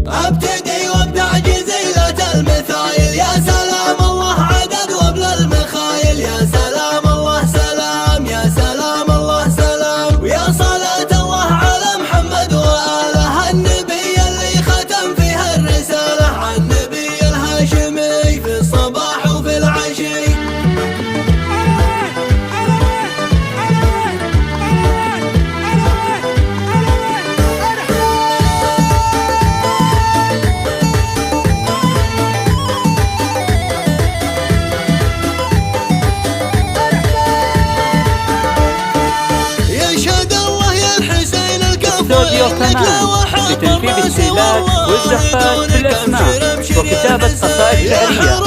ابتدي وابدع جزيلة المثايل، يا سلام الله عدد وبلا المخايل، يا سلام الله سلام، يا سلام الله سلام، ويا صلاة الله على محمد وآله النبي اللي ختم فيها الرسالة، عن النبي الهاشمي في الصباح وفي العشي. استوديو كمان لتنفيذ السيلات والزفات في الأسماء وكتابة قصائد شعرية.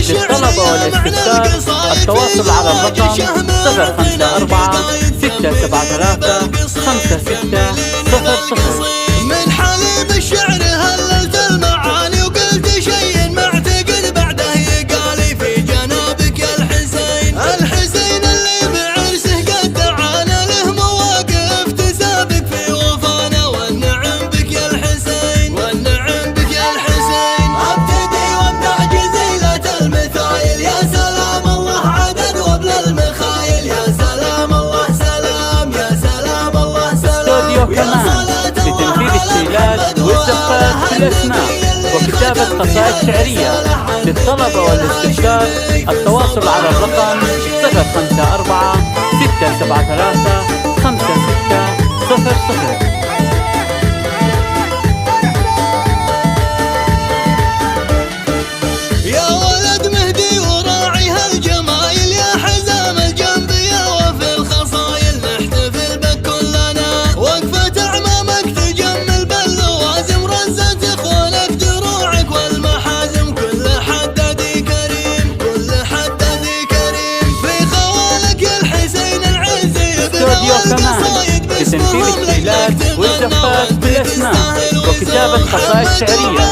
للطلبة والاستفسار التواصل على الرقم 054 673 5600. من حليب الشعر هللت المعاني وقلت شيء معتقد بعده يقالي في جنابك يا الحسين، الحسين اللي بعرسه قد دعانا له مواقف تسابق في وفانا، والنعم بك يا الحسين، والنعم بك يا الحسين. ابتدي وابدع جزيلة المثايل، يا سلام الله عدد وبلا المخايل، يا سلام الله سلام، يا سلام الله سلام. استوديو كمان لتنفيذ السيلات والزفات في الأسماء وكتابة قصائد شعرية. للطلبة والاستفسار التواصل على الرقم 054 673 5600. يا ولد مهدي وراعي هالجمايل، يا حزام الجنبية وفي الخصايل نحتفل بك كلنا، وقفة أعمامك تجمل باللوازم، رزت إخوانك دروعك والمحازم، كل حدادي كريم، كل حدادي كريم، في خوالك يا الحسين العزي. استوديو كمان لتنفيذ السيلات والزفات بالأسماء وكتابة قصائد شعرية.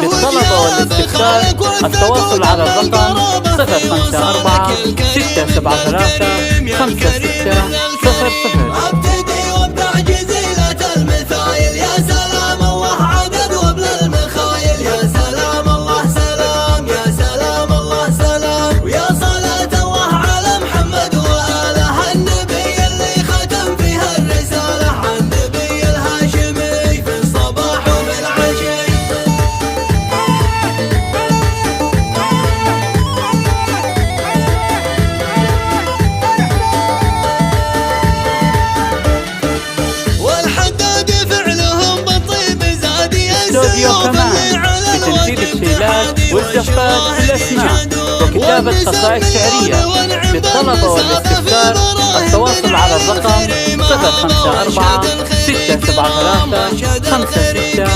للطلبة والاستفسار التواصل على الرقم 054 673 5600. ابتدي وابدع جزيلة المثايل، يا سلام الله عدد وبلا المخايل، يا سلام الله سلام، يا سلام الله سلام، ويا صلاة الله على محمد وآله النبي اللي ختم فيها الرسالة، عن النبي الهاشمي في الصباح وفي العشي. استوديو كمان لتنفيذ السيلات والزفات في الأسماء وكتابة قصائد شعرية. للطلبة والاستفسار التواصل على الرقم 054 673 5600.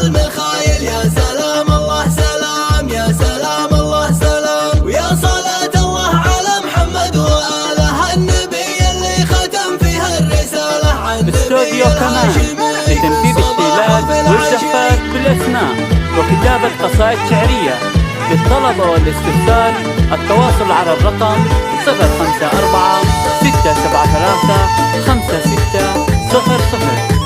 المخايل، يا سلام الله سلام، يا سلام الله سلام، ويا صلاة الله على محمد وآله النبي اللي ختم فيها الرسالة، عن استوديو كمان لتنفيذ السيلات والزفات بالأسماء وكتابة قصائد شعرية. للطلبة والاستفسار التواصل على الرقم 054 673 5600.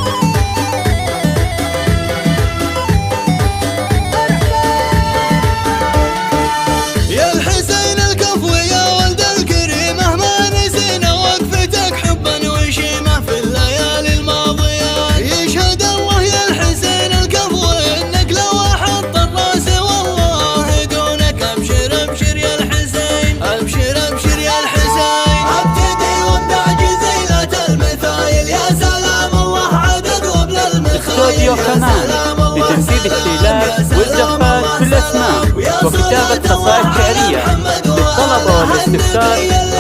يا الحسين الكفو يا ولد الكريمة، ما نسينا وقفتك حبا وشيمة في الليالي الماضية، يشهد الله يا الحسين الكفو انك لو حط الراس والله دونك. ابشر ابشر يا الحسين، ابشر ابشر يا الحسين. ابتدي وابدع جزيلة المثايل، يا سلام الله عدد وبلا المخايل. استوديو كمان لتنفيذ السيلات والزفات في الأسماء وكتابة قصائد شعرية. للطلبة والاستفسار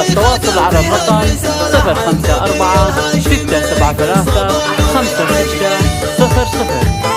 التواصل على الرقم 054 673 5600.